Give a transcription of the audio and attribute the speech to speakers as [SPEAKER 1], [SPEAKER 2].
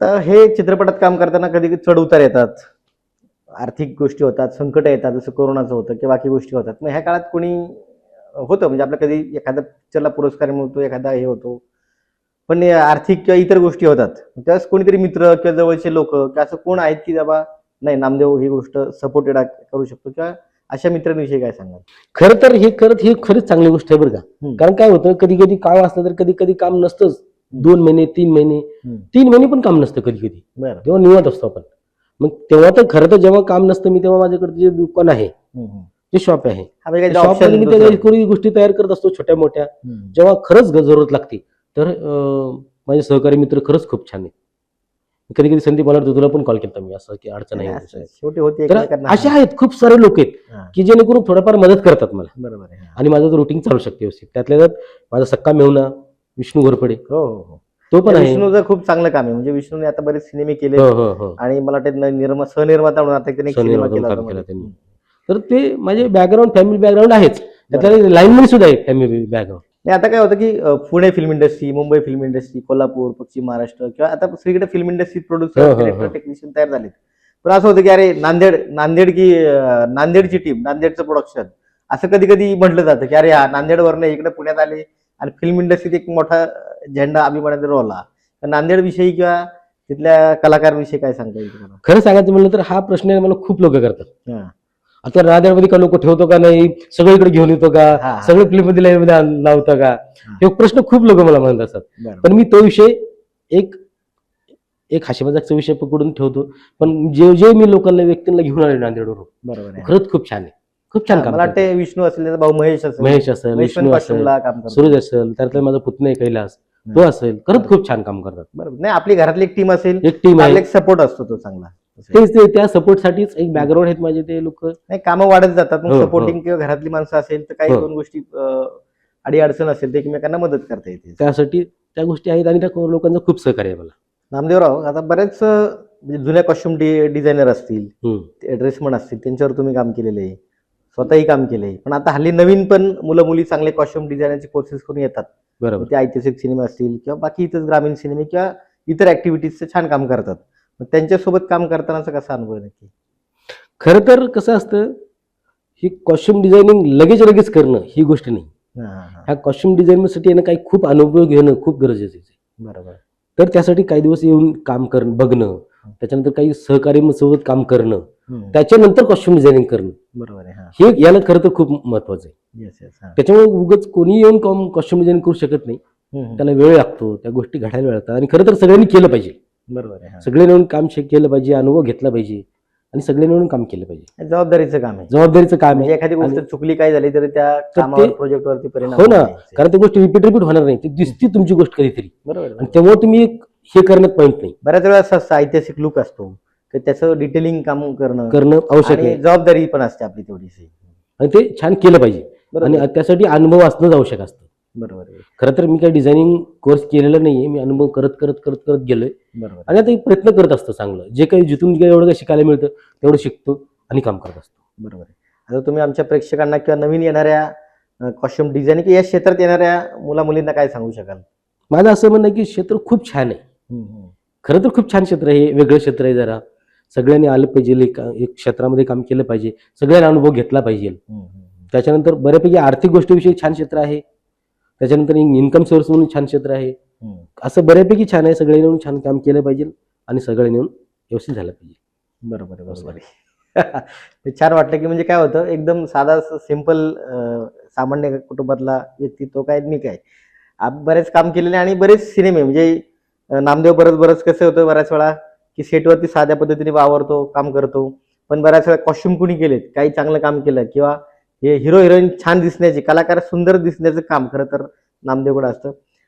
[SPEAKER 1] आता हे चित्रपटात काम करताना कधी कधी चढ उतार येतात, आर्थिक गोष्टी होतात, संकट येतात, जसं कोरोनाचं होतं किंवा बाकी गोष्टी होतात. मग ह्या काळात कोणी होतं म्हणजे आपल्या कधी एखादा पिक्चरला पुरस्कार मिळतो, एखादा हे होतो, पण आर्थिक किंवा इतर गोष्टी होतात. त्यावेळेस कोणीतरी मित्र किंवा जवळचे लोक किंवा असं कोण आहेत की बाबा नाही नामदेव ही गोष्ट सपोर्टेड करू शकतो, किंवा अशा मित्रांविषयी काय सांगाल?
[SPEAKER 2] खरं तर हे करत हे खरंच चांगली गोष्ट आहे बरं का. कारण काय होतं, कधी कधी काम असलं तर कधी कधी काम नसतंच. 2 महिने 3 महिने 3 महिने पण काम नसतं कधी कधी,
[SPEAKER 1] बरं.
[SPEAKER 2] तेव्हा निवांत असतो आपण. मग तेव्हा तर खरं तर जेव्हा काम नसतं मी तेव्हा माझ्याकडे जे दुकान आहे, जे शॉप आहे,
[SPEAKER 1] हा, म्हणजे काही
[SPEAKER 2] शॉपमध्ये
[SPEAKER 1] option
[SPEAKER 2] मी
[SPEAKER 1] दुसरं.
[SPEAKER 2] त्या काही गोष्टी तयार करत असतो छोट्या मोठ्या. जेव्हा खरंच जरूरत लागते तर माझे सहकारी मित्र खरंच खूप छान आहेत. कधी कधी संदीप मला तुला पण कॉल केला मी, असं की अडचण
[SPEAKER 1] नाही,
[SPEAKER 2] आहे.
[SPEAKER 1] असं शेवटी होते
[SPEAKER 2] तर
[SPEAKER 1] एकमेकांना.
[SPEAKER 2] असे आहेत खूप सारे लोक आहेत
[SPEAKER 1] हा,
[SPEAKER 2] की जेणेकरून थोडंफार मदत करतात मला
[SPEAKER 1] बरोबर आहे. हा.
[SPEAKER 2] आणि माझं रुटीन चालू शकते व्यवस्थित. त्यातल्या त्यात माझा सक्का मेहुणा विष्णू घोरपडे
[SPEAKER 1] हो हो हो.
[SPEAKER 2] तो पण आहे.
[SPEAKER 1] विष्णूचं खूप चांगलं काम आहे, म्हणजे विष्णूने आता बरेच सिनेमे केले
[SPEAKER 2] हो हो हो
[SPEAKER 1] आणि मला वाटतं सहनिर्माता म्हणून आता त्याने एक सिनेमा
[SPEAKER 2] स्वनिर्माण
[SPEAKER 1] केला
[SPEAKER 2] काम
[SPEAKER 1] होता
[SPEAKER 2] केलं
[SPEAKER 1] मध्ये.
[SPEAKER 2] त्यांनी. तर ते माझे बॅकग्राऊंड फॅमिली बॅकग्राऊंड आहेच, त्यातल्या लाईनमॅन सुद्धा आहे फॅमिली बॅकग्राऊंड.
[SPEAKER 1] नाही, आता काय होतं की Pune film industry, Mumbai film industry, Kolhapur, पश्चिम महाराष्ट्र किंवा आता सगळीकडे फिल्म इंडस्ट्री
[SPEAKER 2] हो,
[SPEAKER 1] प्रोड्युसर,
[SPEAKER 2] हो,
[SPEAKER 1] डिरेक्टर,
[SPEAKER 2] हो.
[SPEAKER 1] टेक्निशियन तयार झालेत. पण असं होतं की अरे नांदेड नांदेड की नांदेडची टीम, नांदेडचं प्रोडक्शन, असं कधी कधी म्हटलं जातं की अरे हा नांदेडवरनं इकडे पुण्यात आले आणि फिल्म इंडस्ट्रीत एक मोठा झेंडा अभिमानाने रोवला. तर नांदेड विषयी किंवा तिथल्या कलाकारांविषयी काय सांगता येईल तुम्हाला?
[SPEAKER 2] खरं सांगायचं म्हणलं तर हा प्रश्न मला खूप लोक करतात.
[SPEAKER 1] हा.
[SPEAKER 2] आता नांदेडमध्ये का लोक ठेवतो का नाही, सगळीकडे घेऊन येतो का,
[SPEAKER 1] हा.
[SPEAKER 2] सगळे फिल्म मध्ये लाईन मध्ये लावतो का, हे प्रश्न खूप लोक मला म्हणत असतात.
[SPEAKER 1] बरं.
[SPEAKER 2] पण मी तो विषय एक एक हास्यमजाकचा विषय पकडून ठेवतो. पण जे जे मी लोकांना व्यक्तींना घेऊन आले नांदेडवरून,
[SPEAKER 1] बरोबर आहे.
[SPEAKER 2] खरंच खूप छान आहे, खूप छान
[SPEAKER 1] हा,
[SPEAKER 2] काम
[SPEAKER 1] मला
[SPEAKER 2] करतात.
[SPEAKER 1] वाटतं विष्णू असेल, त्याचा भाऊ महेश असेल,
[SPEAKER 2] महेश असेल,
[SPEAKER 1] महेश पण
[SPEAKER 2] विष्णू असेल,
[SPEAKER 1] costume ला काम करतो.
[SPEAKER 2] सूरज असेल, त्यातला माझा पुतण्या आहे कैलास, तो असेल, खरंच खूप छान काम करतात.
[SPEAKER 1] बरोबर. नाही, आपली घरातली एक टीम असेल,
[SPEAKER 2] एक टीम आहे,
[SPEAKER 1] एक सपोर्ट असतो तो चांगला.
[SPEAKER 2] तेच ते त्या सपोर्टसाठीच एक बॅकग्राऊंड आहेत माझे ते लोक.
[SPEAKER 1] नाही, कामं वाढत जातात, मग
[SPEAKER 2] हो, हो.
[SPEAKER 1] सपोर्टिंग किंवा घरातली माणसं असेल तर काही
[SPEAKER 2] हो.
[SPEAKER 1] दोन गोष्टी अडी अडचण असेल तर एकमेकांना मदत करता येते.
[SPEAKER 2] त्यासाठी त्या गोष्टी आहेत आणि त्या लोकांचं खूप सहकार्य आहे मला.
[SPEAKER 1] नामदेवराव, आता बरेच म्हणजे जुन्या कॉस्ट्युम डिझायनर असतील, ड्रेसमन असतील, त्यांच्यावर तुम्ही काम केलेलं आहे, स्वतःही काम केलंय. पण आता हल्ली नवीन पण मुलं मुली चांगले कॉस्ट्युम डिझायनरचे कोर्सेस करून येतात.
[SPEAKER 2] बरोबर.
[SPEAKER 1] ते ऐतिहासिक सिनेमे असतील किंवा बाकी इतर ग्रामीण सिनेमे किंवा इतर ऍक्टिव्हिटीजचं छान काम करतात. मग त्यांच्यासोबत काम करतानाचा कसा अनुभव आहे नक्की?
[SPEAKER 2] खरं तर कसं असतं, ही कॉस्ट्युम डिझायनिंग लगेच करणं ही गोष्ट नाही.
[SPEAKER 1] हा, हा, हा.
[SPEAKER 2] ह्या कॉस्ट्युम डिझाईनसाठी येणं काही खूप अनुभव घेणं खूप गरजेचं आहे.
[SPEAKER 1] बरोबर.
[SPEAKER 2] तर त्यासाठी काही दिवस येऊन काम करणं, बघणं, त्याच्यानंतर काही सहकारी सोबत काम करणं, त्याच्यानंतर कॉस्ट्युम डिझायनिंग करणं,
[SPEAKER 1] बरोबर आहे. हा.
[SPEAKER 2] हे याला खरं तर खूप महत्वाचं आहे.
[SPEAKER 1] Yes yes. हा.
[SPEAKER 2] त्याच्यामुळे उगाच कोणी येऊन कॉस्ट्युम डिझाईनिंग करू शकत नाही. त्याला वेळ लागतो, त्या गोष्टी घडायला वेळ लागतात आणि खरं तर सगळ्यांनी केलं पाहिजे.
[SPEAKER 1] बरोबर आहे. हा.
[SPEAKER 2] सगळे मिळून काम केलं पाहिजे, अनुभव घेतला पाहिजे आणि सगळे मिळून काम केलं पाहिजे.
[SPEAKER 1] जबाबदारीचं काम आहे.
[SPEAKER 2] जबाबदारीचं काम
[SPEAKER 1] म्हणजे
[SPEAKER 2] आहे.
[SPEAKER 1] एखादी गोष्ट चुकली काय झाली तरी त्या
[SPEAKER 2] तर
[SPEAKER 1] कामावर
[SPEAKER 2] ते-
[SPEAKER 1] प्रोजेक्टवरती परिणाम
[SPEAKER 2] हो ना,
[SPEAKER 1] होणार नाही.
[SPEAKER 2] कारण ती गोष्ट रिपीट होणार नाही, ती दिसती तुमची गोष्ट कधीतरी
[SPEAKER 1] बरोबर
[SPEAKER 2] आणि
[SPEAKER 1] आहे.
[SPEAKER 2] तेव्हा तुम्ही हे करण्यात पॉईंट नाही.
[SPEAKER 1] बऱ्याच वेळा असं असतं, ऐतिहासिक लुक असतो तर त्याचं डिटेलिंग काम करणं
[SPEAKER 2] आवश्यक
[SPEAKER 1] आणि
[SPEAKER 2] आहे
[SPEAKER 1] जबाबदारी पण असते आपली तेवढीशी.
[SPEAKER 2] आणि ते छान केलं पाहिजे
[SPEAKER 1] बरोबर.
[SPEAKER 2] आणि त्यासाठी अनुभव असणं आवश्यक असतं.
[SPEAKER 1] बरोबर आहे.
[SPEAKER 2] खरं तर मी काही डिझायनिंग कोर्स केलेला नाहीये, मी अनुभव करत गेलोय
[SPEAKER 1] बरोबर.
[SPEAKER 2] आणि आता एक प्रयत्न करत असतो चांगलं, जे काही जिथून एवढं काही शिकायला मिळतं तेवढं शिकतो आणि काम करत असतो.
[SPEAKER 1] बरोबर आहे. आता तुम्ही आमच्या प्रेक्षकांना किंवा नवीन येणाऱ्या कॉस्ट्युम डिझायनिंग या क्षेत्रात येणाऱ्या मुला मुलींना काय सांगू शकाल?
[SPEAKER 2] माझं असं म्हणणं आहे की क्षेत्र खूप छान आहे. खरं तर खूप छान क्षेत्र आहे, वेगळं क्षेत्र आहे. जरा सगळ्यांनी आलं पाहिजे, एक क्षेत्रामध्ये काम केलं पाहिजे, सगळ्यांना अनुभव घेतला पाहिजे. त्याच्यानंतर बऱ्यापैकी आर्थिक गोष्टीविषयी छान क्षेत्र आहे, त्याच्यानंतर इन्कम सोर्स म्हणून छान क्षेत्र आहे. असं बऱ्यापैकी छान आहे, सगळ्यांनी मिळून छान काम केलं पाहिजे आणि सगळ्यांनी मिळून व्यवस्थित झालं पाहिजे.
[SPEAKER 1] बरोबर आहे. बरोबर आहे. ते छान वाटलं की म्हणजे काय होतं, एकदम साधा सिंपल सामान्य कुटुंबातला व्यक्ती तो काय मी काय बरेच काम केलेले आणि बरेच सिनेमे म्हणजे नामदेव बरंच कसं होतं बऱ्याच वेळा की सेटवरती साध्या पद्धतीने वावरतो, काम करतो, पण बऱ्याच वेळा कॉस्ट्युम कुणी केलेत, काही चांगलं काम केलं किंवा हे हिरो हिरोईन छान दिसण्याचे, कलाकार सुंदर दिसण्याचं काम खरं तर नामदेवकडे असतं.